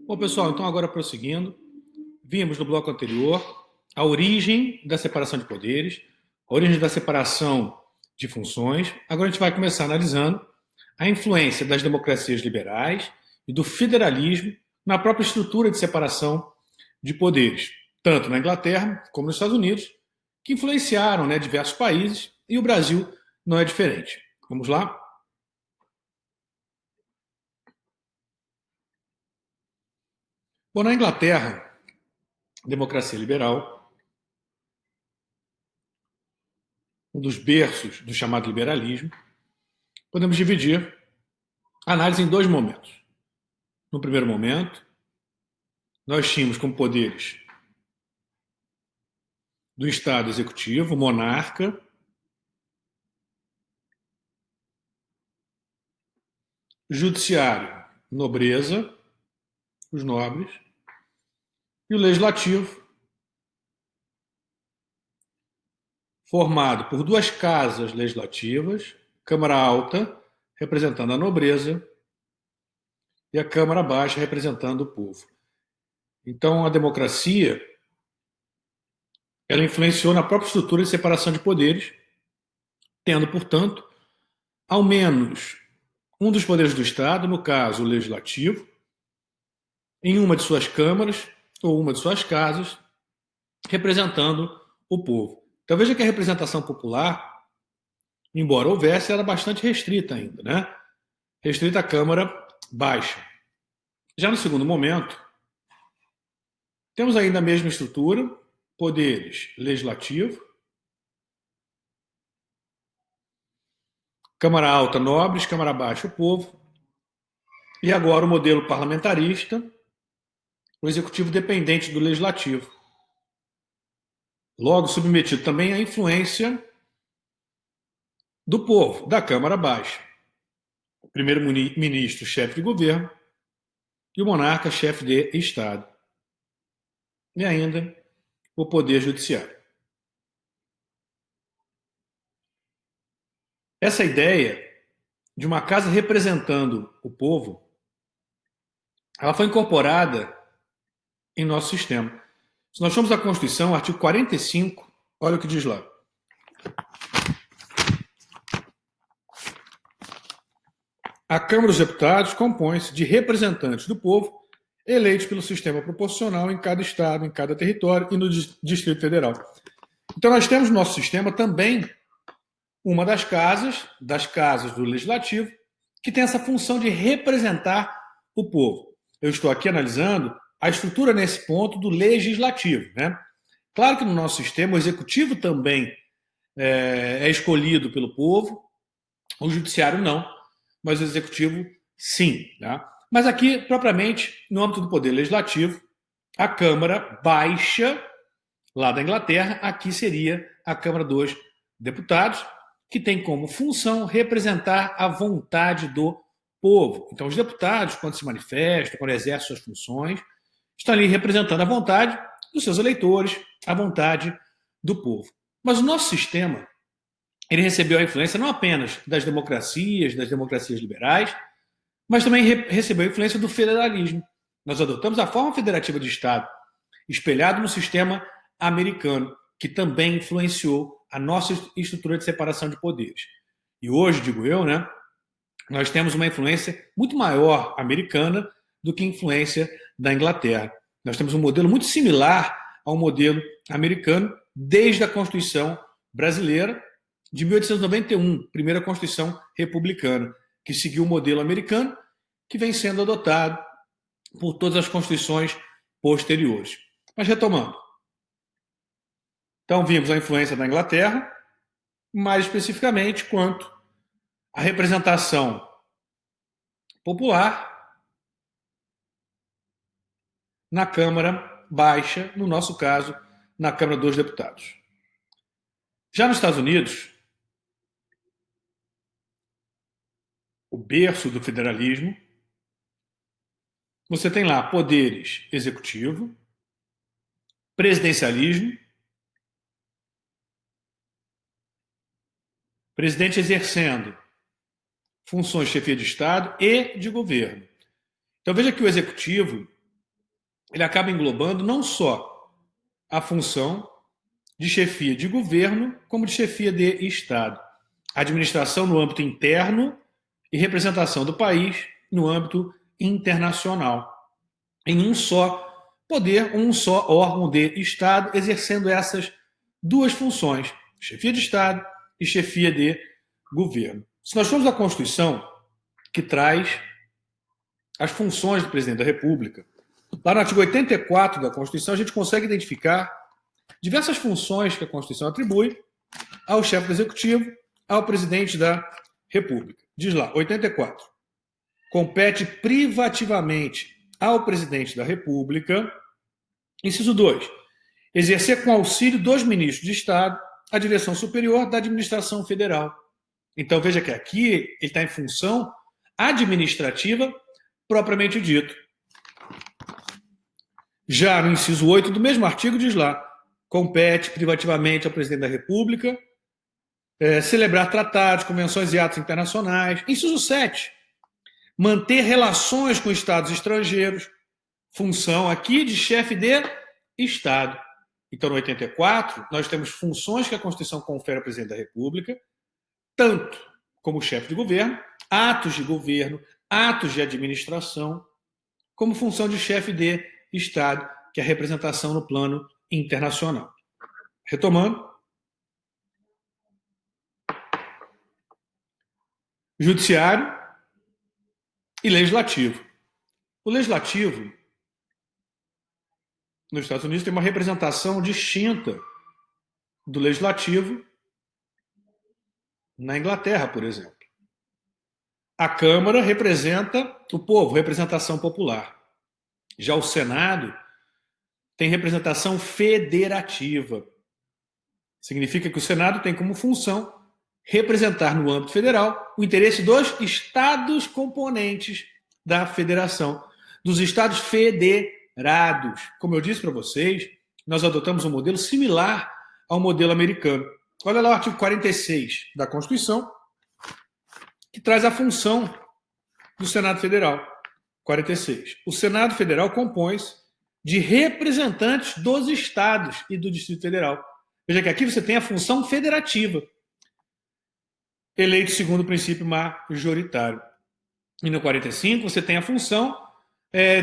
Bom, pessoal, então agora prosseguindo, vimos no bloco anterior a origem da separação de poderes, a origem da separação de funções. Agora a gente vai começar analisando a influência das democracias liberais e do federalismo na própria estrutura de separação de poderes, tanto na Inglaterra como nos Estados Unidos, que influenciaram, diversos países, e o Brasil não é diferente. Vamos lá? Bom, na Inglaterra, democracia liberal, um dos berços do chamado liberalismo, podemos dividir a análise em dois momentos. No primeiro momento, nós tínhamos como poderes do Estado executivo, o monarca, judiciário, nobreza, os nobres, e o legislativo, formado por duas casas legislativas, Câmara Alta, representando a nobreza, e a Câmara Baixa, representando o povo. Então, a democracia, ela influenciou na própria estrutura de separação de poderes, tendo, portanto, ao menos um dos poderes do Estado, no caso o legislativo, em uma de suas câmaras ou uma de suas casas, representando o povo. Então veja que a representação popular, embora houvesse, era bastante restrita ainda, restrita à Câmara Baixa. Já no segundo momento, temos ainda a mesma estrutura, poderes legislativo, Câmara Alta, nobres, Câmara Baixa, o povo, e agora o modelo parlamentarista, o executivo dependente do legislativo. Logo submetido também à influência do povo, da Câmara Baixa. O primeiro-ministro, chefe de governo, e o monarca, chefe de Estado. E ainda o poder judiciário. Essa ideia de uma casa representando o povo, ela foi incorporada em nosso sistema. Se nós formos à Constituição, artigo 45, olha o que diz lá. A Câmara dos Deputados compõe-se de representantes do povo eleitos pelo sistema proporcional em cada estado, em cada território e no Distrito Federal. Então nós temos no nosso sistema também uma das casas do Legislativo, que tem essa função de representar o povo. Eu estou aqui analisando a estrutura nesse ponto do Legislativo. Claro que no nosso sistema o Executivo também é escolhido pelo povo, o Judiciário não, mas o Executivo sim. Mas aqui, propriamente, no âmbito do Poder Legislativo, a Câmara Baixa, lá da Inglaterra, aqui seria a Câmara dos Deputados, que tem como função representar a vontade do povo. Então, os deputados, quando se manifestam, quando exercem suas funções, estão ali representando a vontade dos seus eleitores, a vontade do povo. Mas o nosso sistema, ele recebeu a influência não apenas das democracias liberais, mas também recebeu a influência do federalismo. Nós adotamos a forma federativa de Estado, espelhado no sistema americano, que também influenciou a nossa estrutura de separação de poderes. E hoje, digo eu, nós temos uma influência muito maior americana do que influência da Inglaterra. Nós temos um modelo muito similar ao modelo americano desde a Constituição brasileira de 1891, primeira Constituição republicana, que seguiu o modelo americano, que vem sendo adotado por todas as constituições posteriores. Mas retomando. Então vimos a influência da Inglaterra, mais especificamente quanto à representação popular na Câmara Baixa, no nosso caso, na Câmara dos Deputados. Já nos Estados Unidos, o berço do federalismo, você tem lá poderes executivo, presidencialismo, presidente exercendo funções de chefia de Estado e de governo. Então veja que o executivo ele acaba englobando não só a função de chefia de governo, como de chefia de Estado. Administração no âmbito interno e representação do país no âmbito internacional. Em um só poder, um só órgão de Estado, exercendo essas duas funções, chefia de Estado e chefia de governo. Se nós formos à Constituição, que traz as funções do presidente da República, lá no artigo 84 da Constituição, a gente consegue identificar diversas funções que a Constituição atribui ao chefe do Executivo, ao presidente da República. Diz lá, 84. Compete privativamente ao presidente da República, inciso 2, exercer com auxílio dos ministros de Estado a direção superior da administração federal. Então veja que aqui ele está em função administrativa propriamente dito. Já no inciso 8 do mesmo artigo diz lá, compete privativamente ao presidente da República celebrar tratados, convenções e atos internacionais. Inciso 7, manter relações com estados estrangeiros, função aqui de chefe de Estado. Então, no 84, nós temos funções que a Constituição confere ao presidente da República, tanto como chefe de governo, atos de administração, como função de chefe de Estado, que é a representação no plano internacional. Retomando. Judiciário e legislativo. O legislativo, nos Estados Unidos, tem uma representação distinta do legislativo na Inglaterra, por exemplo. A Câmara representa o povo, representação popular. Já o Senado tem representação federativa. Significa que o Senado tem como função representar no âmbito federal o interesse dos estados componentes da federação, dos estados federados. Como eu disse para vocês, nós adotamos um modelo similar ao modelo americano. Olha lá o artigo 46 da Constituição, que traz a função do Senado Federal. 46. O Senado Federal compõe-se de representantes dos estados e do Distrito Federal. Veja que aqui você tem a função federativa, eleito segundo o princípio majoritário. E no 45 você tem a função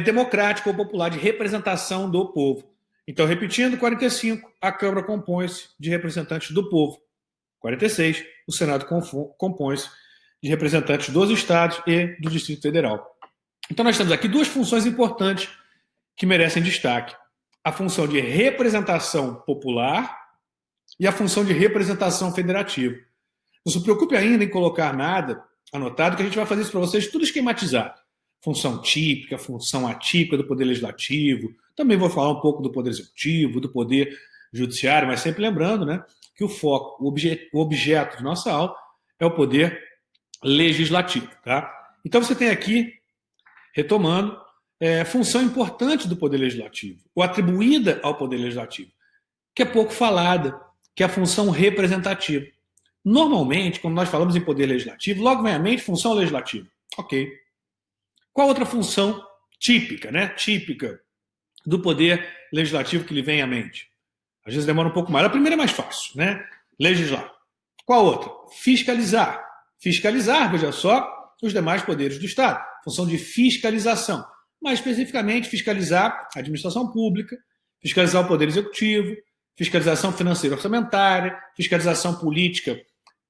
democrática ou popular de representação do povo. Então, repetindo, 45, a Câmara compõe-se de representantes do povo. 46, o Senado compõe-se de representantes dos estados e do Distrito Federal. Então, nós temos aqui duas funções importantes que merecem destaque. A função de representação popular e a função de representação federativa. Não se preocupe ainda em colocar nada anotado, que a gente vai fazer isso para vocês tudo esquematizado. Função típica, função atípica do Poder Legislativo. Também vou falar um pouco do Poder Executivo, do Poder Judiciário, mas sempre lembrando, né, que o foco, o objeto de nossa aula é o Poder Legislativo. Tá? Então você tem aqui, retomando, função importante do Poder Legislativo, ou atribuída ao Poder Legislativo, que é pouco falada, que é a função representativa. Normalmente, quando nós falamos em Poder Legislativo, logo vem à mente função legislativa. Ok. Qual outra função típica, né? Típica do Poder Legislativo que lhe vem à mente? Às vezes demora um pouco mais. A primeira é mais fácil, né? Legislar. Qual outra? Fiscalizar. Fiscalizar, veja só, os demais poderes do Estado. Função de fiscalização. Mais especificamente, fiscalizar a administração pública, fiscalizar o Poder Executivo, fiscalização financeira orçamentária, fiscalização política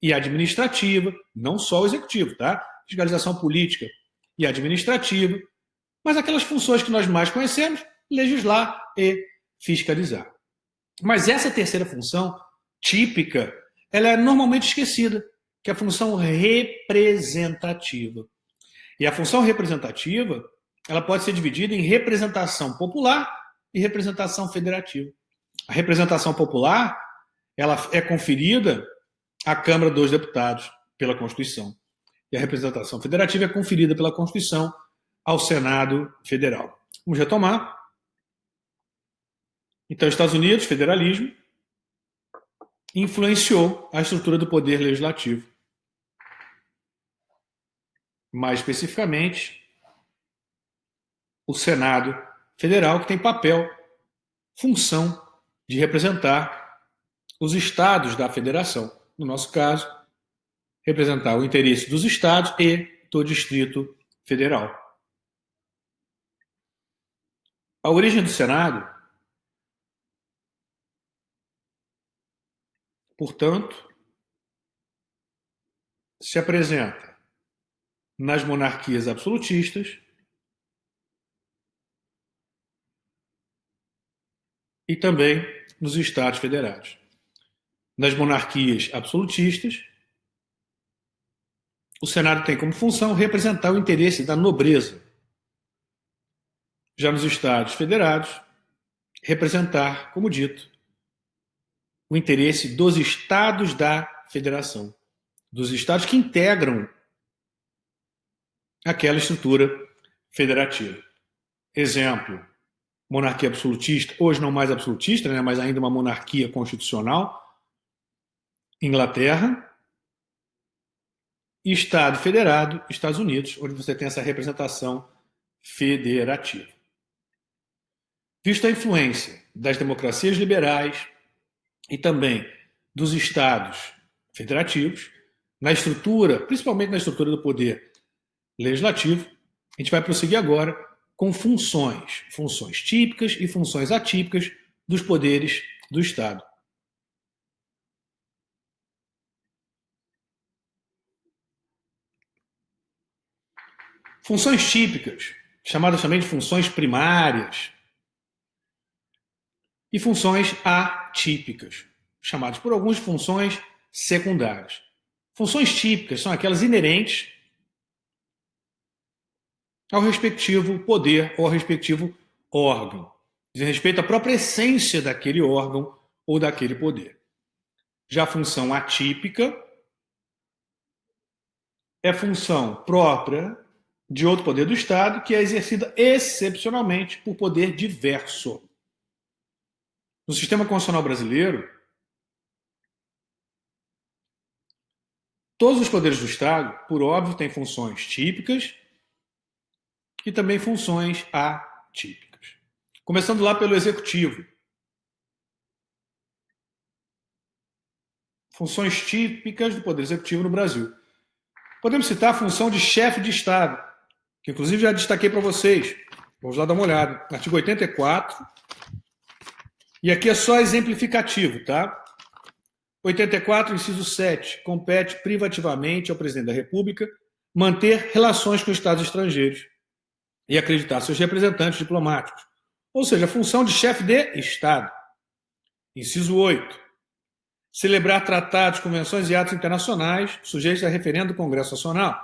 e administrativa, não só o Executivo, tá? Fiscalização política e administrativa, mas aquelas funções que nós mais conhecemos, legislar e fiscalizar. Mas essa terceira função, típica, ela é normalmente esquecida, que é a função representativa. E a função representativa, ela pode ser dividida em representação popular e representação federativa. A representação popular, ela é conferida à Câmara dos Deputados pela Constituição. E a representação federativa é conferida pela Constituição ao Senado Federal. Vamos retomar. Então, Estados Unidos, federalismo, influenciou a estrutura do poder legislativo. Mais especificamente, o Senado Federal, que tem papel, função de representar os estados da federação. No nosso caso, representar o interesse dos estados e do Distrito Federal. A origem do Senado, portanto, se apresenta nas monarquias absolutistas e também nos estados federados. Nas monarquias absolutistas, o Senado tem como função representar o interesse da nobreza. Já nos estados federados, representar, como dito, o interesse dos estados da federação, dos estados que integram aquela estrutura federativa. Exemplo, monarquia absolutista, hoje não mais absolutista, né, mas ainda uma monarquia constitucional, Inglaterra, e Estado federado, Estados Unidos, onde você tem essa representação federativa. Vista a influência das democracias liberais e também dos estados federativos, na estrutura, principalmente na estrutura do poder legislativo, a gente vai prosseguir agora com funções típicas e funções atípicas dos poderes do Estado. Funções típicas, chamadas também de funções primárias, e funções atípicas, chamadas por alguns de funções secundárias. Funções típicas são aquelas inerentes ao respectivo poder ou ao respectivo órgão. Dizem respeito à própria essência daquele órgão ou daquele poder. Já a função atípica é função própria de outro poder do Estado que é exercida excepcionalmente por poder diverso. No sistema constitucional brasileiro, todos os poderes do Estado, por óbvio, têm funções típicas e também funções atípicas. Começando lá pelo Executivo. Funções típicas do Poder Executivo no Brasil. Podemos citar a função de chefe de Estado, que inclusive já destaquei para vocês. Vamos lá dar uma olhada. Artigo 84. E aqui é só exemplificativo, tá? 84, inciso 7. Compete privativamente ao presidente da República manter relações com estados estrangeiros e acreditar seus representantes diplomáticos. Ou seja, a função de chefe de Estado. Inciso 8. Celebrar tratados, convenções e atos internacionais sujeitos a referendo do Congresso Nacional.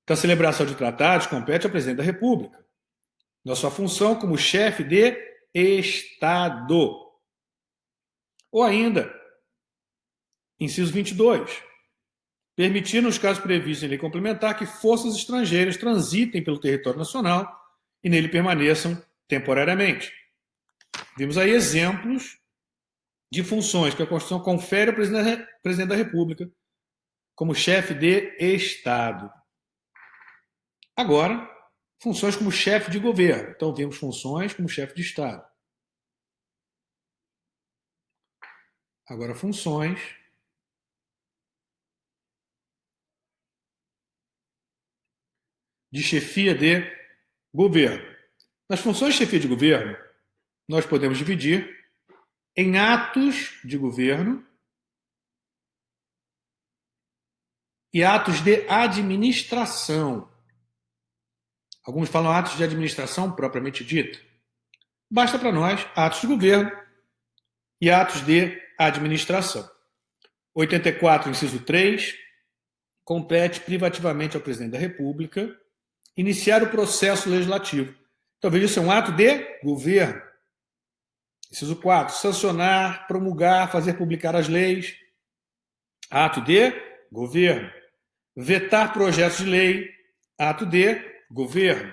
Então, a celebração de tratados compete ao presidente da República, na sua função como chefe de Estado. Ou ainda, inciso 22, permitir, nos casos previstos em lei complementar, que forças estrangeiras transitem pelo território nacional e nele permaneçam temporariamente. Vimos aí exemplos de funções que a Constituição confere ao presidente da República como chefe de Estado. Agora, funções como chefe de governo. Então, vimos funções como chefe de Estado. Agora, funções de chefia de governo. Nas funções de chefia de governo, nós podemos dividir em atos de governo e atos de administração. Alguns falam atos de administração propriamente dita. Basta para nós atos de governo e atos de administração. 84, inciso 3, compete privativamente ao presidente da República iniciar o processo legislativo. Então, veja, isso é um ato de governo. Inciso 4, sancionar, promulgar, fazer publicar as leis. Ato de governo. Vetar projetos de lei. Ato de governo.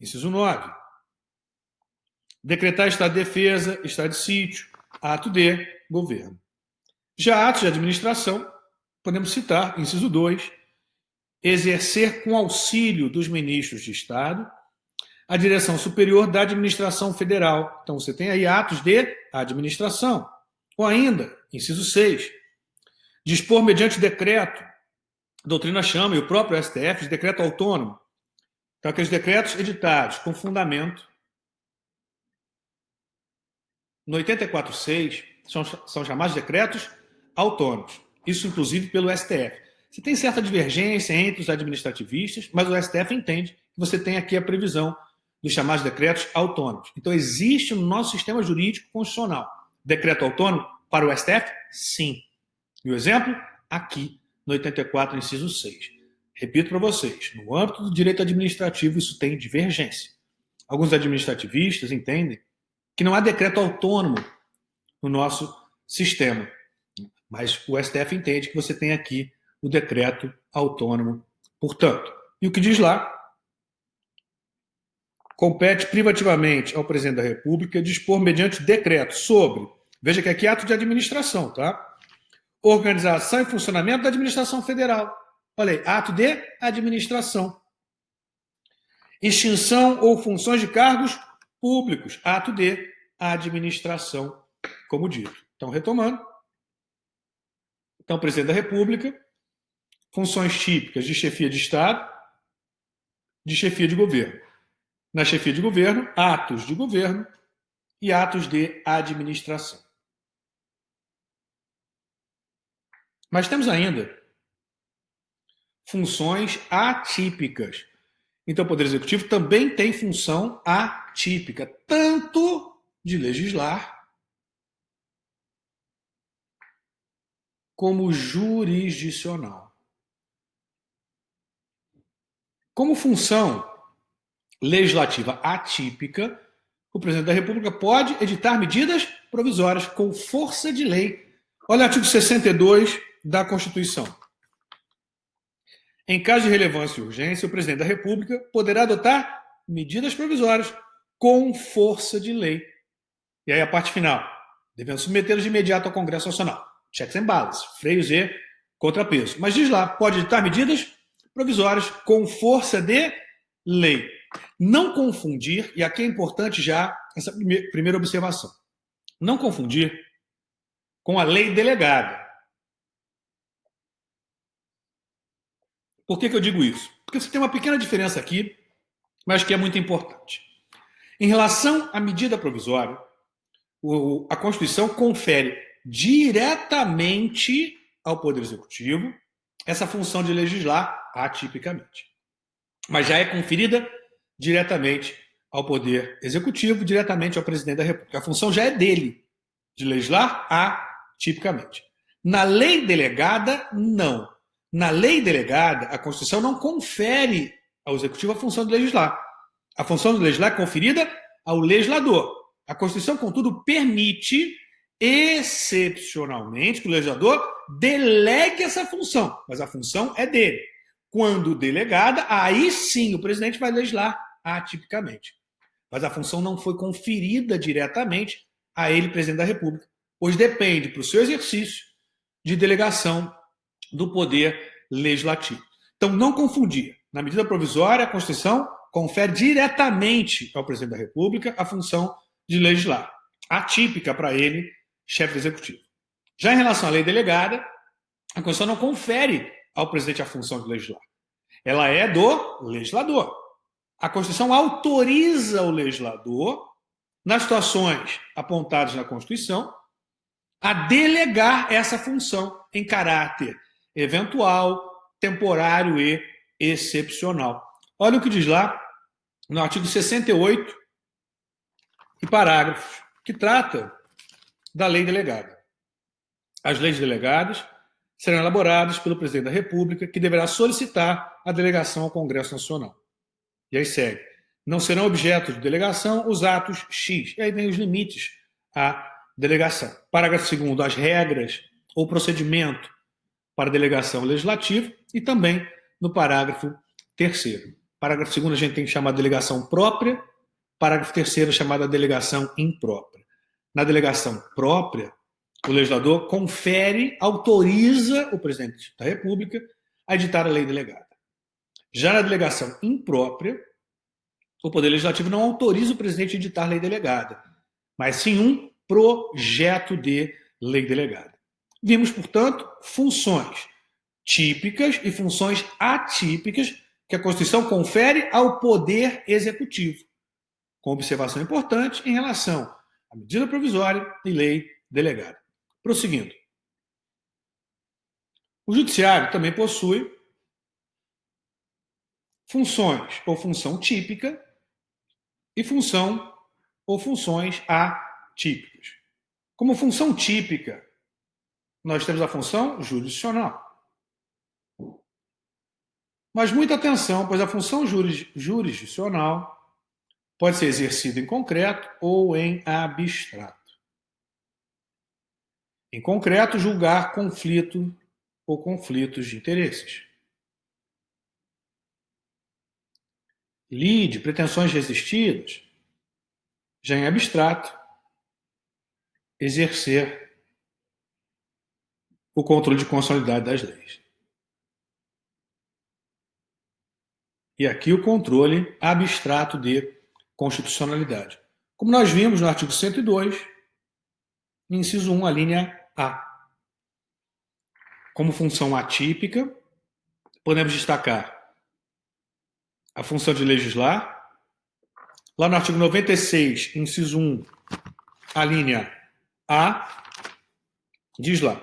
Inciso 9. Decretar estado de defesa, estado de sítio. Ato de governo. Já atos de administração, podemos citar, inciso 2, exercer com auxílio dos ministros de Estado a direção superior da administração federal. Então, você tem aí atos de administração. Ou ainda, inciso 6, dispor mediante decreto, a doutrina chama, e o próprio STF, de decreto autônomo. Então, aqueles decretos editados com fundamento no 84.6 são chamados decretos autônomos. Isso, inclusive, pelo STF. Você tem certa divergência entre os administrativistas, mas o STF entende que você tem aqui a previsão dos chamados decretos autônomos. Então, existe no nosso sistema jurídico constitucional decreto autônomo para o STF? Sim. E o exemplo? Aqui, no 84, inciso 6. Repito para vocês, no âmbito do direito administrativo, isso tem divergência. Alguns administrativistas entendem que não há decreto autônomo no nosso sistema, mas o STF entende que você tem aqui o decreto autônomo, portanto. E o que diz lá? Compete privativamente ao presidente da República dispor mediante decreto sobre, veja que aqui é ato de administração, tá? Organização e funcionamento da administração federal. Olha aí, ato de administração. Extinção ou funções de cargos públicos, ato de administração, como dito. Então, retomando. Então, presidente da República, funções típicas de chefia de Estado, de chefia de governo. Na chefia de governo, atos de governo e atos de administração. Mas temos ainda funções atípicas. Então, o Poder Executivo também tem função atípica, tanto de legislar como jurisdicional. Como função legislativa atípica, o presidente da República pode editar medidas provisórias com força de lei. Olha o artigo 62 da Constituição. Em caso de relevância e urgência, o presidente da República poderá adotar medidas provisórias com força de lei. E aí a parte final, devendo submetê-las de imediato ao Congresso Nacional. Checks and balances, freios e contrapeso. Mas diz lá, pode editar medidas provisórias com força de lei. Não confundir, e aqui é importante já essa primeira observação, não confundir com a lei delegada. Por que eu digo isso? Porque você tem uma pequena diferença aqui, mas que é muito importante. Em relação à medida provisória, a Constituição confere diretamente ao Poder Executivo essa função de legislar atipicamente. Mas já é conferida diretamente ao Poder Executivo, diretamente ao Presidente da República. A função já é dele, de legislar atipicamente. Na lei delegada, não. Na lei delegada, a Constituição não confere ao Executivo a função de legislar. A função de legislar é conferida ao legislador. A Constituição, contudo, permite, excepcionalmente, que o legislador delegue essa função, mas a função é dele. Quando delegada, aí sim o presidente vai legislar atipicamente. Mas a função não foi conferida diretamente a ele, presidente da República, pois depende, para o seu exercício, de delegação do poder legislativo. Então, não confundir. Na medida provisória, a Constituição confere diretamente ao presidente da República a função de legislar, atípica para ele, chefe do executivo. Já em relação à lei delegada, a Constituição não confere ao presidente a função de legislar. Ela é do legislador. A Constituição autoriza o legislador, nas situações apontadas na Constituição, a delegar essa função em caráter eventual, temporário e excepcional. Olha o que diz lá no artigo 68 e parágrafos, que trata da lei delegada. As leis delegadas serão elaboradas pelo presidente da República, que deverá solicitar a delegação ao Congresso Nacional. E aí segue. Não serão objeto de delegação os atos X. E aí vem os limites à delegação. Parágrafo 2º, as regras ou procedimento para delegação legislativa, e também no parágrafo 3º. Parágrafo 2º a gente tem que chamar de delegação própria, parágrafo 3º chamada delegação imprópria. Na delegação própria, o legislador confere, autoriza o presidente da República a editar a lei delegada. Já na delegação imprópria, O Poder Legislativo não autoriza o presidente a editar lei delegada, mas sim um projeto de lei delegada. Vimos, portanto, funções típicas e funções atípicas que a Constituição confere ao Poder Executivo, com observação importante em relação à medida provisória e lei delegada. Prosseguindo. O Judiciário também possui funções ou função típica e função ou funções atípicas. Como função típica, nós temos a função jurisdicional. Mas muita atenção, pois a função jurisdicional pode ser exercida em concreto ou em abstrato. Em concreto, julgar conflito ou conflitos de interesses. Lide pretensões resistidas. Já em abstrato, exercer o controle de constitucionalidade das leis. E aqui o controle abstrato de constitucionalidade. Como nós vimos no artigo 102, inciso 1, a linha A. Como função atípica, podemos destacar a função de legislar. Lá no artigo 96, inciso 1, a linha A, diz lá,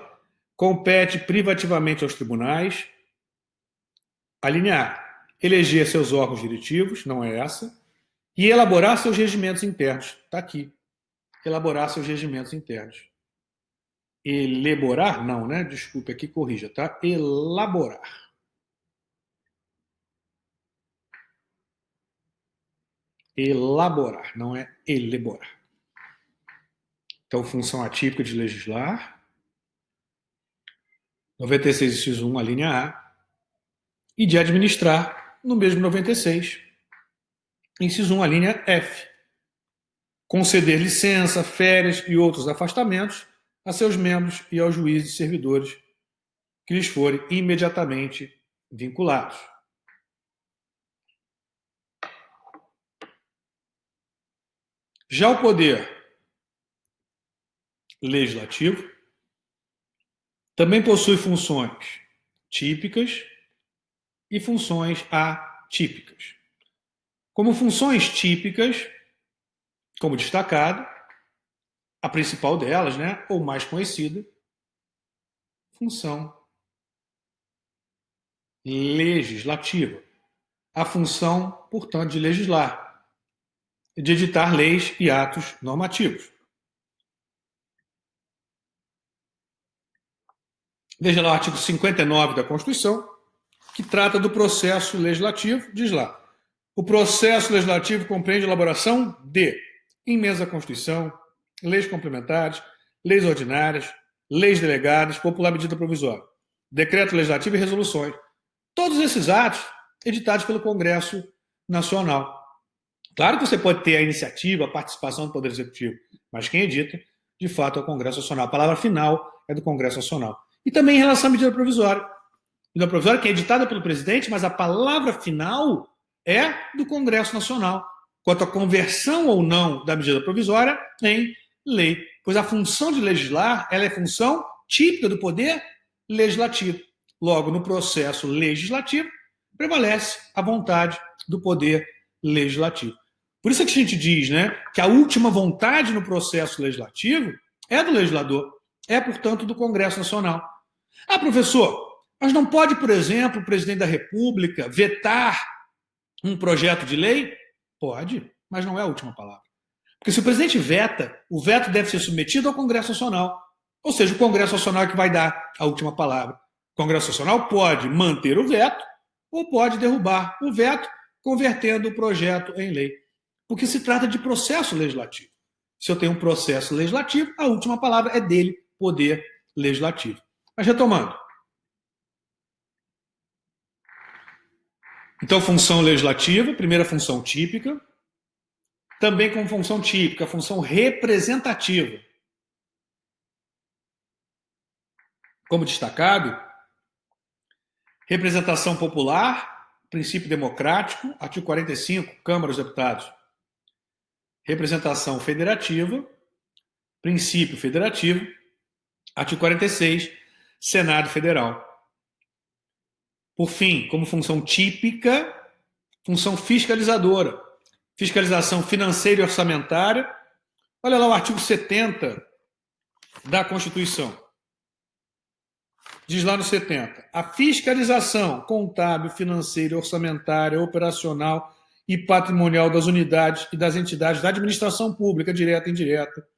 compete privativamente aos tribunais, a linha A, eleger seus órgãos diretivos, não é essa, e elaborar seus regimentos internos. Está aqui. Elaborar seus regimentos internos. Elaborar? Não, né? Desculpa, aqui corrija, tá? Elaborar. Elaborar, não é elaborar. Então, função atípica de legislar. 96, inciso 1, a linha A. E de administrar, no mesmo 96, inciso 1, a linha F. Conceder licença, férias e outros afastamentos a seus membros e aos juízes e servidores que lhes forem imediatamente vinculados. Já o poder legislativo também possui funções típicas e funções atípicas. Como funções típicas, como destacado, a principal delas, né, ou mais conhecida, função legislativa. A função, portanto, de legislar, de editar leis e atos normativos. Veja lá o artigo 59 da Constituição, que trata do processo legislativo, diz lá, o processo legislativo compreende a elaboração de emendas à Constituição, leis complementares, leis ordinárias, leis delegadas, popular medida provisória, decreto legislativo e resoluções. Todos esses atos editados pelo Congresso Nacional. Claro que você pode ter a iniciativa, a participação do Poder Executivo, mas quem edita, de fato, é o Congresso Nacional. A palavra final é do Congresso Nacional. E também em relação à medida provisória. Medida provisória que é editada pelo presidente, mas a palavra final é do Congresso Nacional. Quanto à conversão ou não da medida provisória em lei. Pois a função de legislar, ela é função típica do Poder Legislativo. Logo, no processo legislativo, prevalece a vontade do Poder Legislativo. Por isso é que a gente diz, né, que a última vontade no processo legislativo é do legislador, é, portanto, do Congresso Nacional. Ah, professor, mas não pode, por exemplo, o presidente da República vetar um projeto de lei? Pode, mas não é a última palavra. Porque se o presidente veta, o veto deve ser submetido ao Congresso Nacional. Ou seja, o Congresso Nacional é que vai dar a última palavra. O Congresso Nacional pode manter o veto ou pode derrubar o veto, convertendo o projeto em lei. Porque se trata de processo legislativo. Se eu tenho um processo legislativo, a última palavra é dele, Poder Legislativo. Mas retomando. Então, função legislativa, primeira função típica. Também como função típica, a função representativa. Como destacado, representação popular, princípio democrático, artigo 45, Câmara dos Deputados. Representação federativa, princípio federativo, artigo 46, Senado Federal. Por fim, como função típica, função fiscalizadora, fiscalização financeira e orçamentária. Olha lá o artigo 70 da Constituição. Diz lá no 70, a fiscalização contábil, financeira, orçamentária, operacional e patrimonial das unidades e das entidades da administração pública, direta e indireta,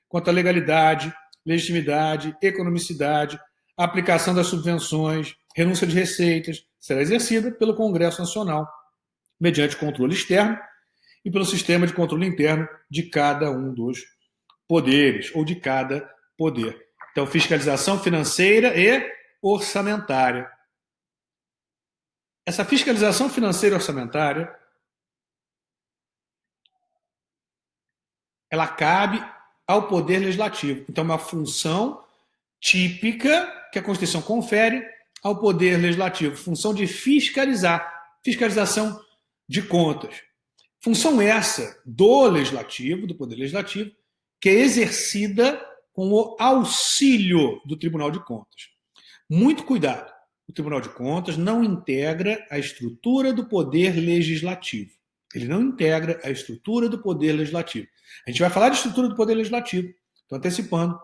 quanto à legalidade, legitimidade, economicidade, aplicação das subvenções, renúncia de receitas, será exercida pelo Congresso Nacional, mediante controle externo e pelo sistema de controle interno de cada um dos poderes, ou de cada poder. Então, fiscalização financeira e orçamentária. Essa fiscalização financeira e orçamentária, ela cabe ao Poder Legislativo. Então, é uma função típica que a Constituição confere ao Poder Legislativo, função de fiscalizar, fiscalização de contas. Função essa do Legislativo, do Poder Legislativo, que é exercida com o auxílio do Tribunal de Contas. Muito cuidado, o Tribunal de Contas não integra a estrutura do Poder Legislativo. Ele não integra a estrutura do Poder Legislativo. A gente vai falar de estrutura do Poder Legislativo, estou antecipando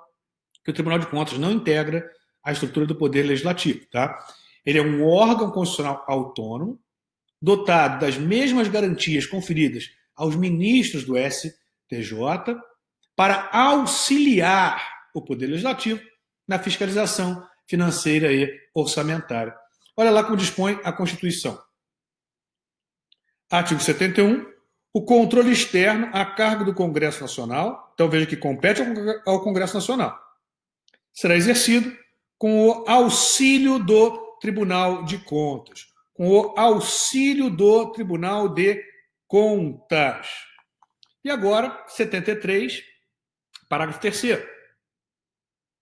que o Tribunal de Contas não integra a estrutura do Poder Legislativo. Tá? Ele é um órgão constitucional autônomo, dotado das mesmas garantias conferidas aos ministros do STJ, para auxiliar o Poder Legislativo na fiscalização financeira e orçamentária. Olha lá como dispõe a Constituição. Artigo 71. O controle externo a cargo do Congresso Nacional, então veja que compete ao Congresso Nacional, será exercido com o auxílio do Tribunal de Contas, com o auxílio do Tribunal de Contas. E agora, 73, parágrafo 3º.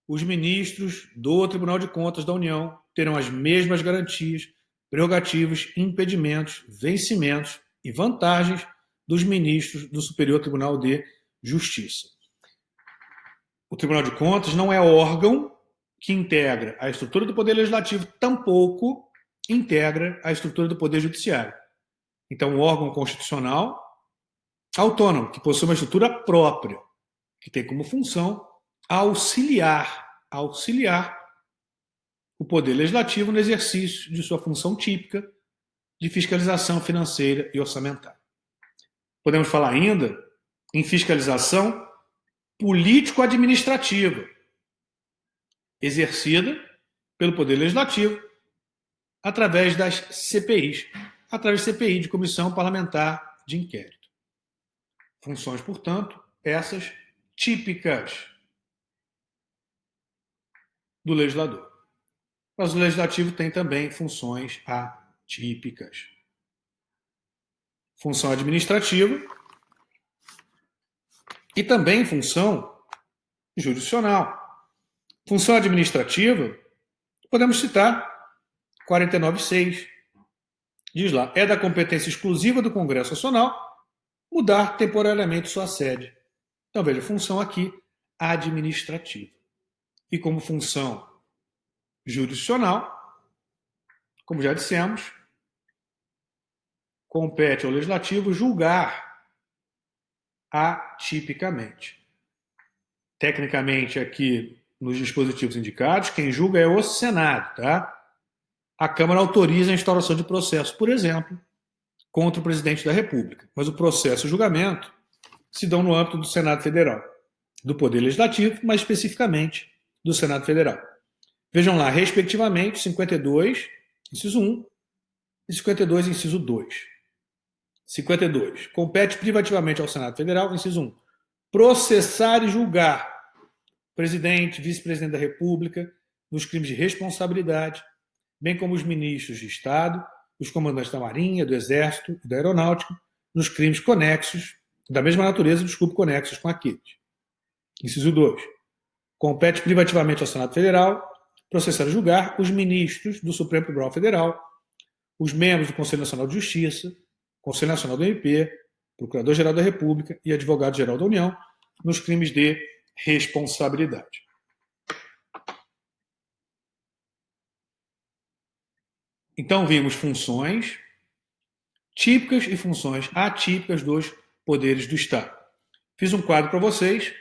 Os ministros do Tribunal de Contas da União terão as mesmas garantias, prerrogativas, impedimentos, vencimentos e vantagens dos ministros do Superior Tribunal de Justiça. O Tribunal de Contas não é órgão que integra a estrutura do Poder Legislativo, tampouco integra a estrutura do Poder Judiciário. Então, um órgão constitucional autônomo, que possui uma estrutura própria, que tem como função auxiliar o Poder Legislativo no exercício de sua função típica de fiscalização financeira e orçamentária. Podemos falar ainda em fiscalização político-administrativa, exercida pelo Poder Legislativo através das CPIs, através de CPI, de Comissão Parlamentar de Inquérito. Funções, portanto, essas típicas do legislador. Mas o legislativo tem também funções atípicas. Função administrativa e também função jurisdicional. Função administrativa, podemos citar 49.6. Diz lá, é da competência exclusiva do Congresso Nacional mudar temporariamente sua sede. Então, veja, função aqui administrativa. E como função jurisdicional, como já dissemos, compete ao Legislativo julgar atipicamente. Tecnicamente, aqui nos dispositivos indicados, quem julga é o Senado, tá? A Câmara autoriza a instauração de processo, por exemplo, contra o presidente da República. Mas o processo e o julgamento se dão no âmbito do Senado Federal, do Poder Legislativo, mais especificamente do Senado Federal. Vejam lá, respectivamente, 52, inciso 1, e 52, inciso 2. 52. Compete privativamente ao Senado Federal, inciso 1, processar e julgar presidente, vice-presidente da República nos crimes de responsabilidade, bem como os ministros de Estado, os comandantes da Marinha, do Exército e da Aeronáutica, nos crimes conexos, da mesma natureza, conexos com aqueles. Inciso 2. Compete privativamente ao Senado Federal processar e julgar os ministros do Supremo Tribunal Federal, os membros do Conselho Nacional de Justiça, Conselho Nacional do MP, Procurador-Geral da República e Advogado-Geral da União nos crimes de responsabilidade. Então, vimos funções típicas e funções atípicas dos poderes do Estado. Fiz um quadro para vocês.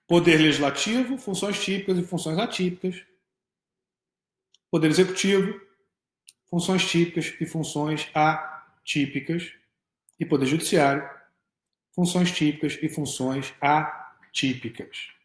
Poder legislativo, funções típicas e funções atípicas. Poder executivo, funções típicas e funções atípicas. E poder judiciário, funções típicas e funções atípicas.